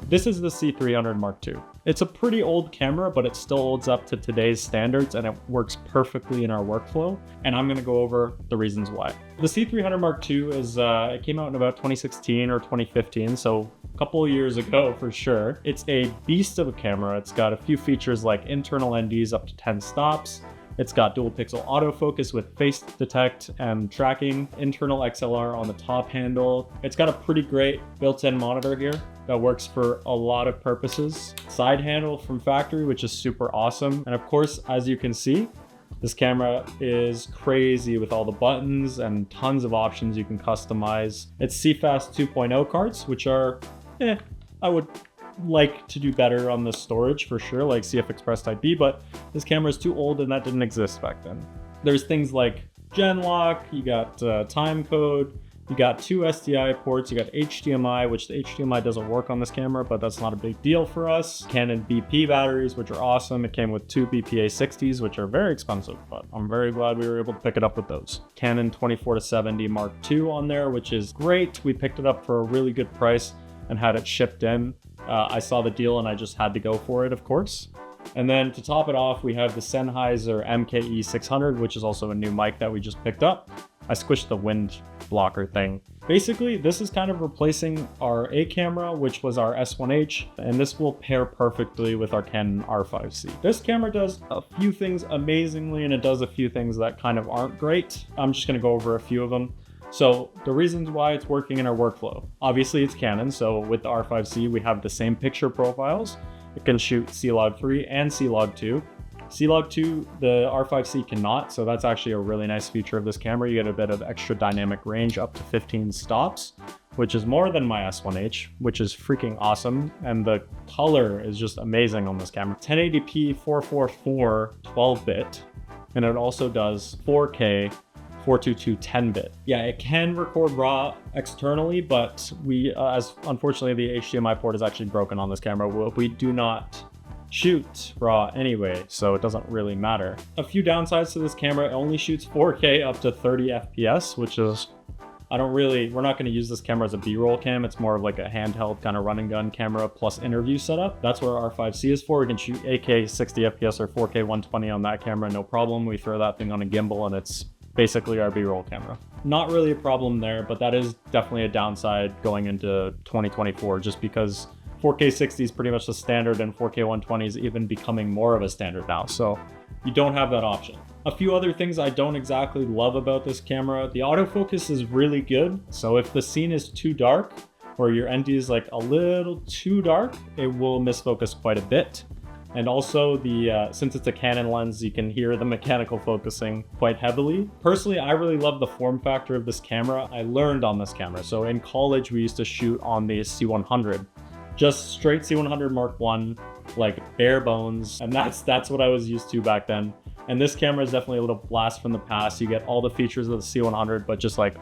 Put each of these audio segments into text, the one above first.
This is the C300 Mark II. It's a pretty old camera, but it still holds up to today's standards and it works perfectly in our workflow. And I'm gonna go over the reasons why. The C300 Mark II it came out in about 2016 or 2015, so a couple of years ago for sure. It's a beast of a camera. It's got a few features like internal NDs up to 10 stops. It's got dual pixel autofocus with face detect and tracking, internal XLR on the top handle. It's got a pretty great built-in monitor here that works for a lot of purposes. Side handle from factory, which is super awesome. And of course, as you can see, this camera is crazy with all the buttons and tons of options you can customize. It's CFast 2.0 cards, which are, I would like to do better on the storage for sure, like CF Express Type B, but this camera is too old and that didn't exist back then. There's things like Gen Lock, you got time code, you got 2 SDI ports, you got HDMI, which the HDMI doesn't work on this camera, but that's not a big deal for us. Canon BP batteries, which are awesome. It came with 2 BPA 60s, which are very expensive, but I'm very glad we were able to pick it up with those. Canon 24-70 Mark II on there, which is great. We picked it up for a really good price and had it shipped in. I saw the deal and I just had to go for it, of course. And then to top it off, we have the Sennheiser MKE 600, which is also a new mic that we just picked up. I squished the wind blocker thing. Basically, this is kind of replacing our A camera, which was our S1H, and this will pair perfectly with our Canon R5C. This camera does a few things amazingly, and it does a few things that kind of aren't great. I'm just gonna go over a few of them. So the reasons why it's working in our workflow. Obviously it's Canon, so with the R5C we have the same picture profiles. It can shoot C-Log 3 and C-Log 2. C-Log 2, the R5C cannot, so that's actually a really nice feature of this camera. You get a bit of extra dynamic range up to 15 stops, which is more than my S1H, which is freaking awesome. And the color is just amazing on this camera. 1080p 444 12-bit, and it also does 4K 422 10-bit. Yeah, it can record RAW externally, but as unfortunately the HDMI port is actually broken on this camera, we do not shoot RAW anyway, so it doesn't really matter. A few downsides to this camera: it only shoots 4K up to 30 FPS, which is, we're not gonna use this camera as a B-roll cam. It's more of like a handheld kind of run and gun camera plus interview setup. That's what our R5C is for. We can shoot 8K 60 FPS or 4K 120 on that camera, no problem. We throw that thing on a gimbal and it's basically our B-roll camera. Not really a problem there, but that is definitely a downside going into 2024, just because 4K 60 is pretty much the standard and 4K 120 is even becoming more of a standard now, so you don't have that option. A few other things I don't exactly love about this camera: the autofocus is really good, so if the scene is too dark or your ND is like a little too dark, it will misfocus quite a bit. And also since it's a Canon lens, you can hear the mechanical focusing quite heavily. Personally, I really love the form factor of this camera. I learned on this camera. So in college, we used to shoot on the C100, just straight C100 Mark I, like bare bones. And that's what I was used to back then. And this camera is definitely a little blast from the past. You get all the features of the C100, but just like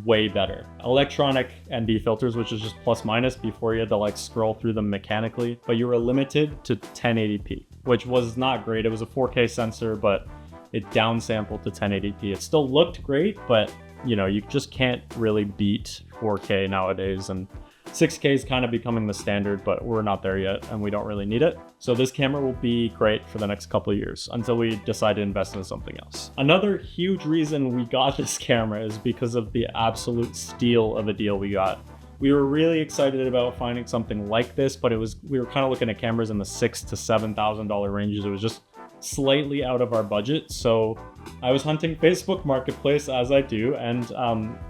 way better. Electronic ND filters, which is just plus minus. Before you had to like scroll through them mechanically, but you were limited to 1080p, which was not great. It was a 4K sensor, but it downsampled to 1080p. It still looked great, but you just can't really beat 4K nowadays. And 6K is kind of becoming the standard, but we're not there yet and we don't really need it. So this camera will be great for the next couple of years until we decide to invest in something else. Another huge reason we got this camera is because of the absolute steal of a deal we got. We were really excited about finding something like this, but we were kind of looking at cameras in the $6,000 to $7,000 ranges. It was just slightly out of our budget. So I was hunting Facebook Marketplace, as I do, and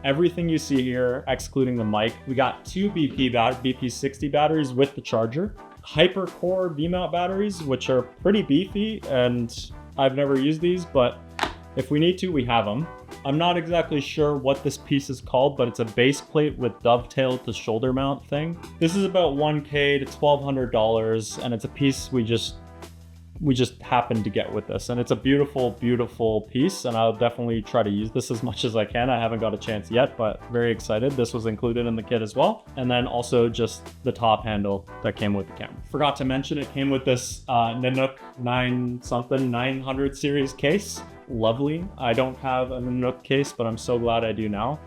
everything you see here, excluding the mic, we got 2 BP60 batteries with the charger, HyperCore V-mount batteries, which are pretty beefy, and I've never used these, but if we need to, we have them. I'm not exactly sure what this piece is called, but it's a base plate with dovetail to shoulder mount thing. This is about $1K to $1,200, and it's a piece we just happened to get with this, and it's a beautiful, beautiful piece, and I'll definitely try to use this as much as I can. I haven't got a chance yet, but very excited. This was included in the kit as well. And then also just the top handle that came with the camera. Forgot to mention, it came with this Nanook 900 series case. Lovely. I don't have a Nanook case, but I'm so glad I do now.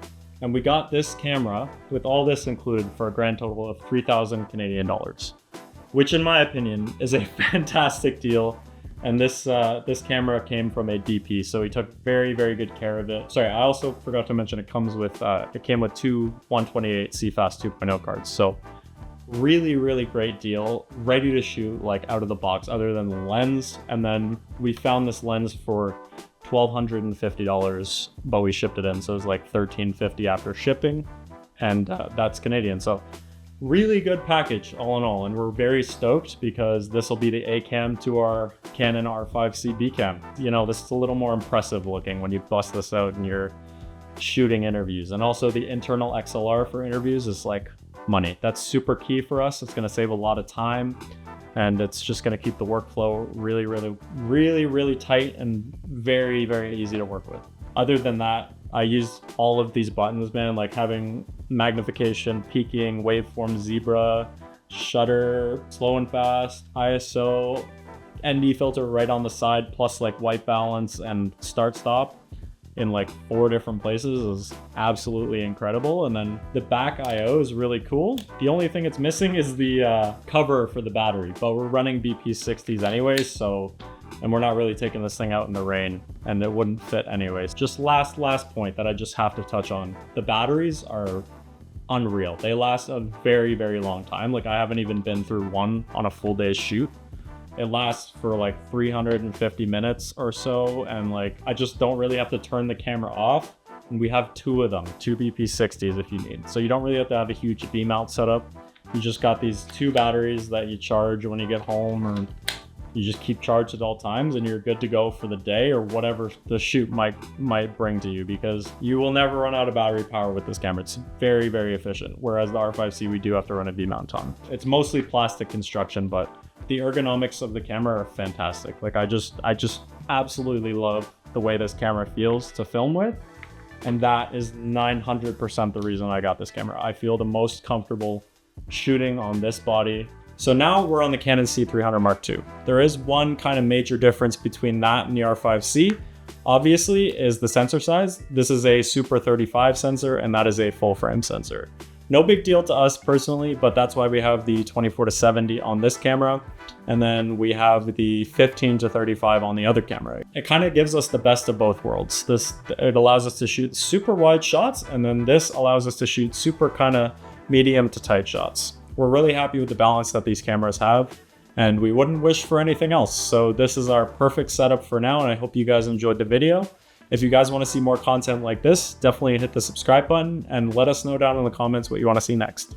And we got this camera with all this included for a grand total of 3,000 Canadian dollars, which in my opinion is a fantastic deal. And this camera came from a DP, so he took very, very good care of it. Sorry, I also forgot to mention it comes with, it came with two 128 CFast 2.0 cards. So really, really great deal, ready to shoot like out of the box other than the lens. And then we found this lens for $1,250, but we shipped it in. So it was like $1,350 after shipping, and that's Canadian. So really good package all in all. And we're very stoked because this will be the A cam to our Canon R5C B cam. You know, this is a little more impressive looking when you bust this out and you're shooting interviews. And also the internal XLR for interviews is like money. That's super key for us. It's going to save a lot of time, and it's just going to keep the workflow really, really, really, really tight and very, very easy to work with. Other than that, I use all of these buttons, man, like having magnification, peaking, waveform, zebra, shutter, slow and fast, ISO, ND filter right on the side, plus like white balance and start stop in like 4 different places is absolutely incredible. And then the back IO is really cool. The only thing it's missing is the cover for the battery, but we're running BP60s anyways, so, and we're not really taking this thing out in the rain, and it wouldn't fit anyways. Just last point that I just have to touch on. The batteries are unreal. They last a very, very long time. Like I haven't even been through one on a full day's shoot. It lasts for like 350 minutes or so, and like I just don't really have to turn the camera off. And we have 2 of them, 2 BP60s if you need. So you don't really have to have a huge V mount setup. You just got these 2 batteries that you charge when you get home, or you just keep charged at all times, and you're good to go for the day or whatever the shoot might bring to you, because you will never run out of battery power with this camera. It's very, very efficient. Whereas the R5C, we do have to run a V mount on. It's mostly plastic construction, but the ergonomics of the camera are fantastic. Like I just absolutely love the way this camera feels to film with. And that is 900% the reason I got this camera. I feel the most comfortable shooting on this body. So now we're on the Canon C300 Mark II. There is one kind of major difference between that and the R5C, obviously, is the sensor size. This is a Super 35 sensor, and that is a full frame sensor. No big deal to us personally, but that's why we have the 24-70 on this camera. And then we have the 15-35 on the other camera. It kind of gives us the best of both worlds. It allows us to shoot super wide shots, and then this allows us to shoot super kind of medium to tight shots. We're really happy with the balance that these cameras have, and we wouldn't wish for anything else. So this is our perfect setup for now, and I hope you guys enjoyed the video. If you guys want to see more content like this, definitely hit the subscribe button and let us know down in the comments what you want to see next.